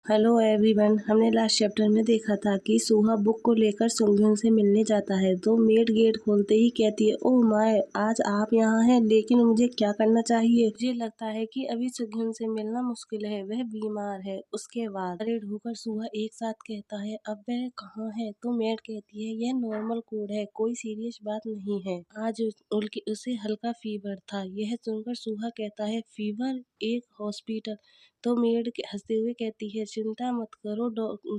Hello everyone. हमने last chapter में देखा था कि सुहा बुक को लेकर सुंगhyun से मिलने जाता है तो मेड गेट खोलते ही कहती है, ओह माय, आज आप यहाँ हैं, लेकिन मुझे क्या करना चाहिए? मुझे लगता है कि अभी सुंगhyun से मिलना मुश्किल है, वह बीमार है। उसके बाद परेड होकर सुहा एक साथ कहता है, अब वह कहाँ है? तो मेड कहती है, यह नॉर्मल कोड है, कोई सीरियस बात नहीं है। आज उसे हल्का फीवर था। यह सुनकर सुहा कहता है, फीवर? एक हॉस्पिटल? तो मेड हंसते हुए कहती है, चिंता मत करो,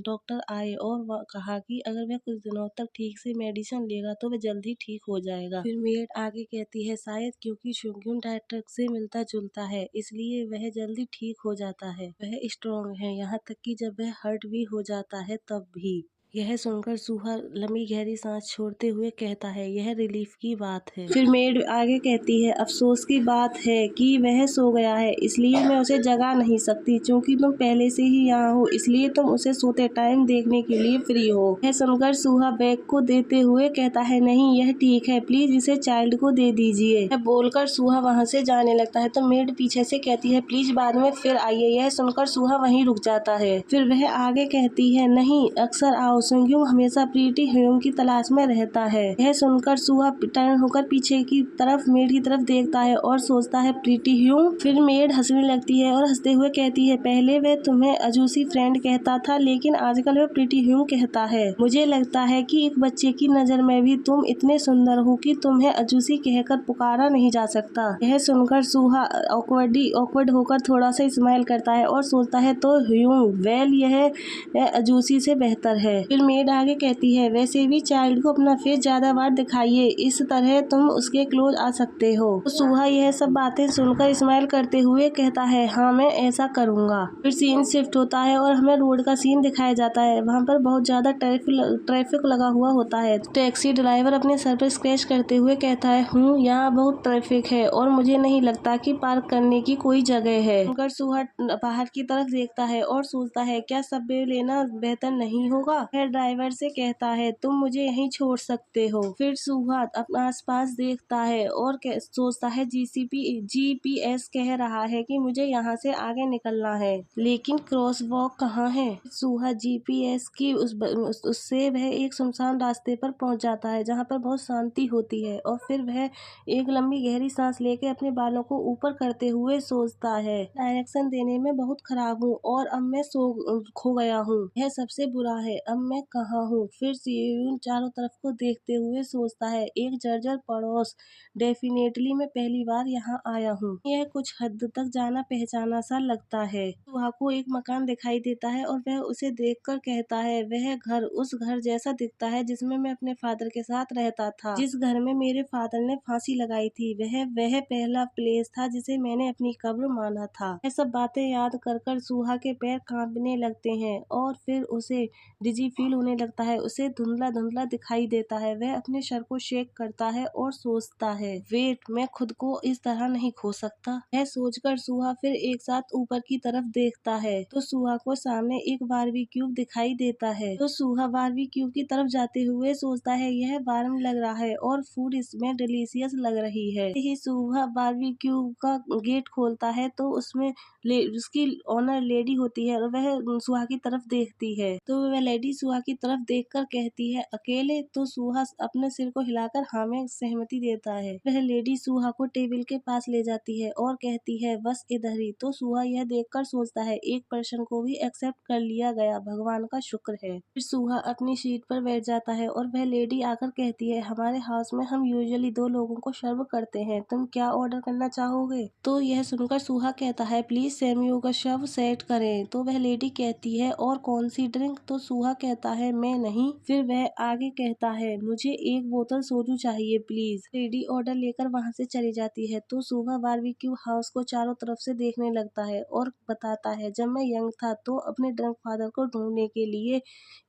डॉक्टर आए और कहा कि अगर वह कुछ दिनों तक ठीक से मेडिसिन लेगा तो वह जल्दी ठीक हो जाएगा। फिर मेड आगे कहती है, शायद क्योंकि सुंगhyun डायरेक्टर से मिलता जुलता है इसलिए वह जल्दी ठीक हो जाता है। वह स्ट्रॉन्ग है, यहाँ तक कि जब वह हर्ट भी हो जाता है तब भी। यह सुनकर सुहा लंबी गहरी सांस छोड़ते हुए कहता है, यह रिलीफ की बात है। फिर मेड आगे कहती है, अफसोस की बात है कि वह सो गया है, इसलिए मैं उसे जगा नहीं सकती। क्योंकि तुम पहले से ही यहाँ हो इसलिए तुम उसे सोते टाइम देखने के लिए फ्री हो। यह सुनकर सुहा बैग को देते हुए कहता है, नहीं यह ठीक है, प्लीज इसे चाइल्ड को दे दीजिए। यह बोलकर सुहा वहाँ से जाने लगता है तो मेड पीछे से कहती है, प्लीज बाद में फिर आइए। यह सुनकर सुहा वहीं रुक जाता है। फिर वह आगे कहती है, नहीं अक्सर आओ, सुंगhyun हमेशा प्रीटी ह्यूम की तलाश में रहता है। यह सुनकर सुहा टर्न होकर पीछे की तरफ मेड की तरफ देखता है और सोचता है, प्रीटी ह्यूम? फिर मेड हंसने लगती है और हंसते हुए कहती है, पहले वह तुम्हें अजूसी फ्रेंड कहता था लेकिन आजकल वह प्रीटी ह्यूम कहता है। मुझे लगता है कि एक बच्चे की नजर में भी तुम इतने सुंदर हो कि तुम्हें अजूसी कहकर पुकारा नहीं जा सकता। यह सुनकर सुहा ऑकवर्ड होकर थोड़ा सा स्माइल करता है और सोचता है, तो ह्यूम वेल यह अजूसी से बेहतर है। फिर मेड आगे कहती है, वैसे भी चाइल्ड को अपना फेस ज्यादा बार दिखाइए, इस तरह तुम उसके क्लोज आ सकते हो। तो सुहा यह सब बातें सुनकर स्माइल करते हुए कहता है, हाँ मैं ऐसा करूंगा। फिर सीन शिफ्ट होता है और हमें रोड का सीन दिखाया जाता है। वहाँ पर बहुत ज्यादा ट्रैफिक लगा हुआ होता है। टैक्सी ड्राइवर अपने सर पर स्क्रैच करते हुए कहता है, यहाँ बहुत ट्रैफिक है और मुझे नहीं लगता कि पार्क करने की कोई जगह है। सुनकर सुहा बाहर की तरफ देखता है और सोचता है, क्या सबवे लेना बेहतर नहीं होगा? फिर ड्राइवर से कहता है, तुम मुझे यहीं छोड़ सकते हो। फिर सुहा अपना आसपास देखता है और सोचता है, जीपीएस कह रहा है कि मुझे यहाँ से आगे निकलना है, लेकिन क्रॉस वॉक कहाँ है? सुहा जीपीएस की उससे वह एक सुनसान रास्ते पर पहुंच जाता है जहाँ पर बहुत शांति होती है और फिर वह एक लंबी गहरी सांस लेकर अपने बालों को ऊपर करते हुए सोचता है, डायरेक्शन देने में बहुत खराब हूँ और अब मैं खो गया हूँ। यह सबसे बुरा है, अब मैं कहाँ हूँ? फिर सियोन चारों तरफ को देखते हुए सोचता है, एक जर्जर पड़ोस, डेफिनेटली मैं पहली बार यहाँ आया हूँ। यह कुछ हद तक जाना पहचाना सा लगता है। वहाँ को एक मकान दिखाई देता है और वह उसे देखकर कहता है, वह घर उस घर जैसा दिखता है जिसमें मैं अपने फादर के साथ रहता था, जिस घर में मेरे फादर ने फांसी लगाई थी। वह पहला प्लेस था जिसे मैंने अपनी कब्र माना था। यह सब बातें याद कर सुहा के पैर कांपने लगते हैं और फिर उसे डिजी फील होने लगता है। उसे धुंधला धुंधला दिखाई देता है। वह अपने सर को शेक करता है और सोचता है, वेट, मैं खुद को इस तरह नहीं खो सकता। यह सोचकर सुहा फिर एक साथ ऊपर की तरफ देखता है तो सुहा को सामने एक बारबेक्यू दिखाई देता है। तो सुहा बारबेक्यू की तरफ जाते हुए सोचता है, यह वार्म लग रहा है और फूड इसमें डिलीशियस लग रही है। यही सुहा बारबेक्यू का गेट खोलता है तो उसमें उसकी ओनर लेडी होती है और वह सुहा की तरफ देखती है तो वह लेडी सुहा की तरफ देखकर कहती है, अकेले? तो सुहा अपने सिर को हिलाकर हाँ में सहमति देता है। वह लेडी सुहा को टेबल के पास ले जाती है और कहती है, बस इधर ही। तो सुहा यह देखकर सोचता है, एक पर्सन को भी एक्सेप्ट कर लिया गया, भगवान का शुक्र है। फिर सुहा अपनी सीट पर बैठ जाता है और वह लेडी आकर कहती है, हमारे हाउस में हम यूजुअली 2 लोगों को सर्व करते हैं, तुम क्या ऑर्डर करना चाहोगे? तो यह सुनकर सुहा कहता है, प्लीज सैम्यू का शव सेट करें। तो वह लेडी कहती है, और कौन सी ड्रिंक? तो सुहा कहता है, मैं नहीं। फिर वह आगे कहता है, मुझे 1 बोतल सोजू चाहिए प्लीज। लेडी ऑर्डर लेकर वहाँ से चली जाती है तो सुहा बारबेक्यू हाउस को चारों तरफ से देखने लगता है और बताता है, जब मैं यंग था तो अपने ड्रंक फादर को ढूंढने के लिए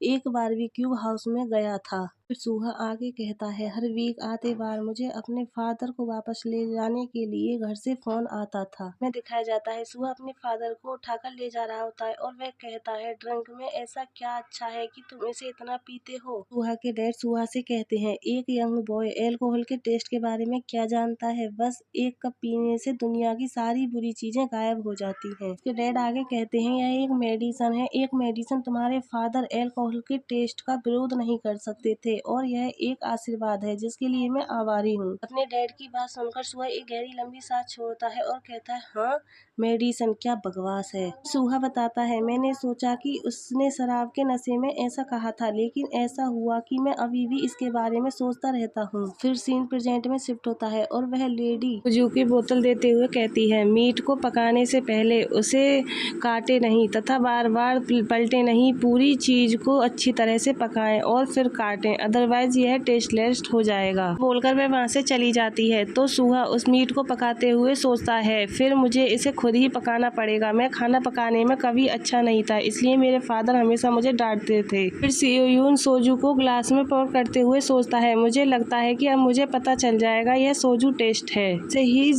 एक बारबेक्यू हाउस में गया था। फिर सुहा आगे कहता है, हर वीक आते बार मुझे अपने फादर को वापस ले जाने के लिए घर से फोन आता था। मैं दिखाया जाता है सुहा अपने फादर को उठाकर ले जा रहा होता है और वह कहता है, ड्रंक में ऐसा क्या अच्छा है कि तुम इसे इतना पीते हो। सुहा के डैड सुहा से कहते हैं, एक यंग बॉय अल्कोहल के टेस्ट के बारे में क्या जानता है, बस एक कप पीने से दुनिया की सारी बुरी चीजें गायब हो जाती हैं। उसके डैड आगे कहते हैं, यह एक मेडिसिन है, एक मेडिसिन। तुम्हारे फादर अल्कोहल के टेस्ट का विरोध नहीं कर सकते थे और यह एक आशीर्वाद है जिसके लिए मैं आभारी हूँ। अपने डैड की बात सुनकर सुहा एक गहरी लंबी सांस छोड़ता है और कहता है, हाँ मेडिसिन, क्या बकवास है। सुहा बताता है, मैंने सोचा कि उसने शराब के नशे में ऐसा कहा था, लेकिन ऐसा हुआ कि मैं अभी भी इसके बारे में सोचता रहता हूँ। फिर सीन प्रेजेंट में शिफ्ट होता है और वह लेडी सोजू की बोतल देते हुए कहती है, मीट को पकाने से पहले उसे काटे नहीं तथा बार बार पलटे नहीं, पूरी चीज को अच्छी तरह से पकाएं और फिर काटें, अदरवाइज यह टेस्टलेस हो जाएगा। बोलकर वह वहाँ से चली जाती है। तो सुहा उस मीट को पकाते हुए सोचता है, फिर मुझे इसे खुद ही पकाना पड़ेगा। मैं खाना पकाने में कभी अच्छा नहीं था, इसलिए मेरे फादर हमेशा मुझे डांटते थे। फिर सियोयून सोजू को ग्लास में पोर करते हुए सोचता है, मुझे लगता है कि अब मुझे पता चल जाएगा यह सोजू टेस्ट है। से ही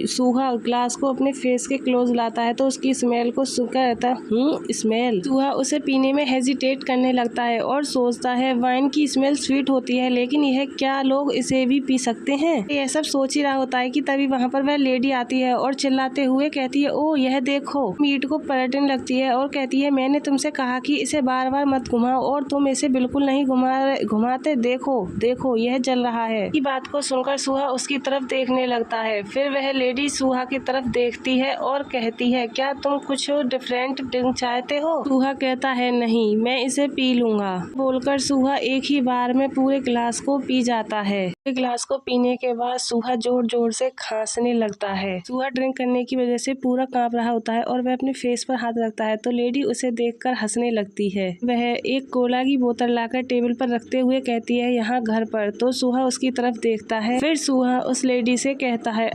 सुहा ग्लास को अपने फेस के क्लोज लाता है तो उसकी स्मेल को सुनकर रहता है, स्मेल। सुहा उसे पीने में हेजिटेट करने लगता है और सोचता है, वाइन की स्मेल स्वीट होती है, लेकिन यह क्या लोग इसे भी पी सकते हैं। यह सब सोच ही रहा होता है कि तभी वहाँ पर वह लेडी आती है और चिल्लाते हुए कहती है, ओ यह देखो। मीट को पलटने लगती है और कहती है, मैंने तुमसे कहा कि इसे बार बार मत घुमाओ और तुम इसे बिल्कुल नहीं घुमाते, देखो देखो यह जल रहा है। की बात को सुनकर सुहा उसकी तरफ देखने लगता है। फिर वह लेडी सुहा की तरफ देखती है और कहती है, क्या तुम कुछ डिफरेंट ड्रिंक चाहते हो। सुहा कहता है, नहीं मैं इसे पी लूंगा। बोलकर सुहा एक ही बार में पूरे गिलास को पी जाता है। गिलास को पीने के बाद सुहा जोर जोर से खांसने लगता है। सुहा ड्रिंक करने की वजह से पूरा कांप रहा होता है और वह अपने फेस पर हाथ रखता है तो लेडी उसे देखकर हंसने लगती है। वह एक कोला की बोतल लाकर टेबल पर रखते हुए कहती है, यहाँ घर पर। तो सुहा उसकी तरफ देखता है। फिर सुहा उस लेडी से कहता है,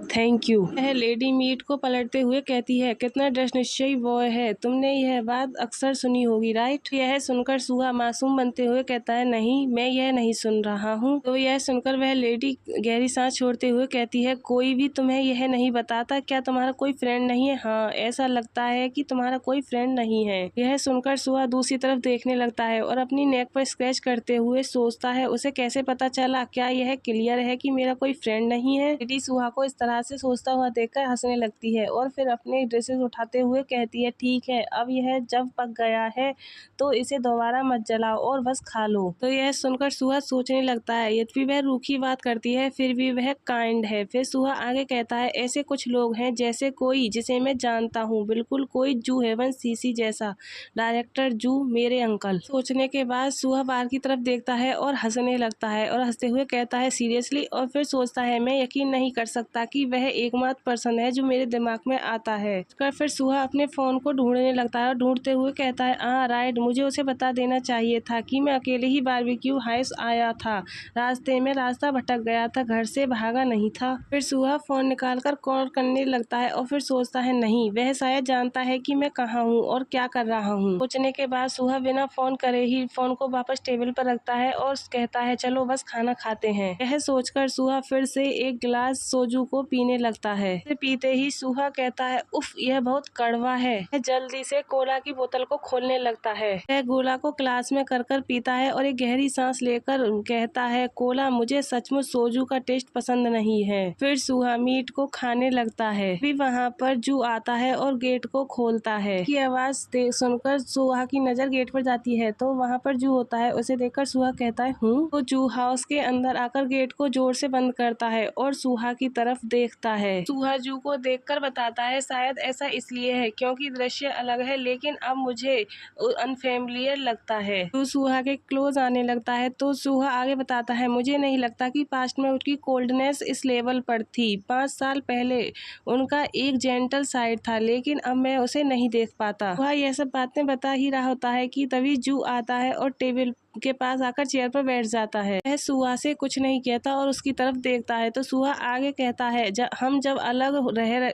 थैंक यू। वह लेडी मीट को पलटते हुए कहती है, कितना दृढ़निश्चयी बॉय है, तुमने यह बात अक्सर सुनी होगी राइट। यह सुनकर सुहा मासूम बनते हुए कहता है, नहीं मैं यह नहीं सुन रहा हूँ। तो यह सुनकर वह लेडी गहरी सांस छोड़ते हुए कहती है, कोई भी तुम्हें यह नहीं बताता, क्या तुम्हारा कोई फ्रेंड नहीं है। हाँ ऐसा लगता है कि तुम्हारा कोई फ्रेंड नहीं है। यह सुनकर सुहा दूसरी तरफ देखने लगता है और अपनी नेक पर स्क्रैच करते हुए सोचता है, उसे कैसे पता चला, क्या यह क्लियर है कि मेरा कोई फ्रेंड नहीं है। लेडी सुहा को इस तरह से सोचता हुआ देखकर हंसने लगती है और फिर अपने ड्रेसेस उठाते हुए कहती है, ठीक है अब यह जब पक गया है तो इसे दोबारा मत जलाओ और बस खा लो। तो यह सुनकर सुहा सोचने लगता है, यद्यपि वह रूखी बात करती है फिर भी वह काइंड है। फिर सुहा आगे कहता है, ऐसे कुछ लोग हैं जैसे कोई जिसे मैं जानता हूँ, बिल्कुल कोई जू हेवन सीसी जैसा, डायरेक्टर जू, मेरे अंकल। सोचने के बाद सुहा बाहर की तरफ देखता है और हंसने लगता है और हंसते हुए कहता है, सीरियसली। और फिर सोचता है, मैं यकीन नहीं कर सकता कि वह एकमात्र पर्सन है जो मेरे दिमाग में आता है। फिर सुहा अपने फोन को ढूंढने लगता है और ढूंढते हुए कहता है, राइट, मुझे उसे बता देना चाहिए था कि मैं अकेले ही बारबेक्यू हाउस आया था, रास्ते में रास्ता भटक गया था, घर से भागा नहीं था। फिर सुहा फोन निकालकर कॉल करने लगता है और फिर सोचता है, नहीं वह शायद जानता है कि मैं कहाँ हूँ और क्या कर रहा हूँ। सोचने के बाद सुहा बिना फोन करे ही फोन को वापस टेबल पर रखता है और कहता है, चलो बस खाना खाते हैं। यह सोचकर सुहा फिर से एक गिलास सोजू को पीने लगता है। पीते ही सुहा कहता है, उफ यह बहुत कड़वा है। वह जल्दी से कोला की बोतल को खोलने लगता है। वह गोला को ग्लास में कर पीता है और एक गहरी सांस लेकर कहता है, कोला, मुझे सचमुच सोजू का टेस्ट पसंद नहीं है। फिर सुहा मीट को खाने लगता है। फिर वहाँ पर जू आता है और गेट को खोलता है। की आवाज सुनकर सुहा की नजर गेट पर जाती है तो वहाँ पर जू होता है। उसे देखकर सुहा कहता है, हूँ। तो जू हाउस के अंदर आकर गेट को जोर से बंद करता है और सुहा की तरफ देखता है। सुहा जू को देखकर बताता है, शायद ऐसा इसलिए है क्योंकि दृश्य अलग है, लेकिन अब मुझे अनफेमिलियर लगता है। तो सुहा के क्लोज आने लगता है तो सुहा आगे बताता है, मुझे नहीं लगता कि पास्ट में उसकी कोल्डनेस इस लेवल पर थी। 5 साल पहले उनका एक जेंटल साइड था, लेकिन अब मैं उसे नहीं देख पाता। सुहा यह सब बातें बता ही रहा होता है कि तभी जू आता है और टेबल के पास आकर चेयर पर बैठ जाता है। वह सुहा से कुछ नहीं कहता और उसकी तरफ देखता है। तो सुहा आगे कहता है, हम जब अलग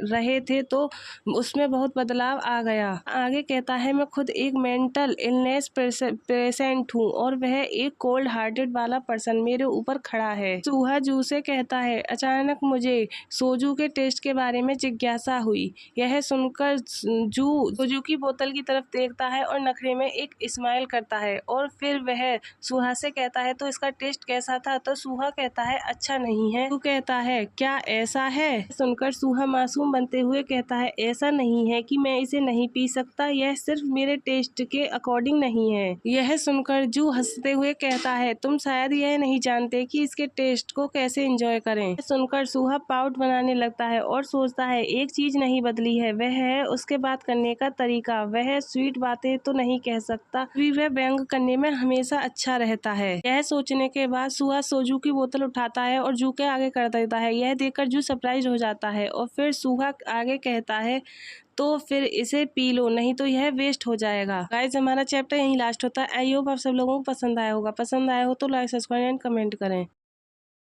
रहे थे तो उसमें बहुत बदलाव आ गया। आगे कहता है, मैं खुद एक मेंटल इलनेस पेशेंट हूँ और वह एक कोल्ड हार्टेड वाला पर्सन मेरे ऊपर खड़ा है। सुहा जू से कहता है, अचानक मुझे सोजू के टेस्ट के बारे में जिज्ञासा हुई। यह सुनकर जू सोजू की बोतल की तरफ देखता है और नखरे में एक स्माइल करता है और फिर वह सुहा से कहता है, तो इसका टेस्ट कैसा था? तो सुहा कहता है, अच्छा नहीं है। तू कहता है, क्या ऐसा है? सुनकर सुहा मासूम बनते हुए कहता है, ऐसा नहीं है कि मैं इसे नहीं पी सकता, यह सिर्फ मेरे टेस्ट के अकॉर्डिंग नहीं है। यह सुनकर जू हंसते हुए कहता है, तुम शायद यह नहीं जानते कि इसके टेस्ट को कैसे एंजॉय करें। सुनकर सुहा पाउट बनाने लगता है और सोचता है, एक चीज नहीं बदली है, वह है उसके बात करने का तरीका। वह स्वीट बातें तो नहीं कह सकता, भी वह व्यंग करने में हमेशा अच्छा रहता है। यह सोचने के बाद सुहा सोजू की बोतल उठाता है और जू के आगे कर देता है। यह देखकर जू सरप्राइज हो जाता है और फिर सुहा आगे कहता है, तो फिर इसे पी लो, नहीं तो यह वेस्ट हो जाएगा। गाइस, हमारा चैप्टर यहीं लास्ट होता है। आई होप आप सब लोगों को पसंद आया होगा। पसंद आया हो तो लाइक, सब्सक्राइब एंड कमेंट करें।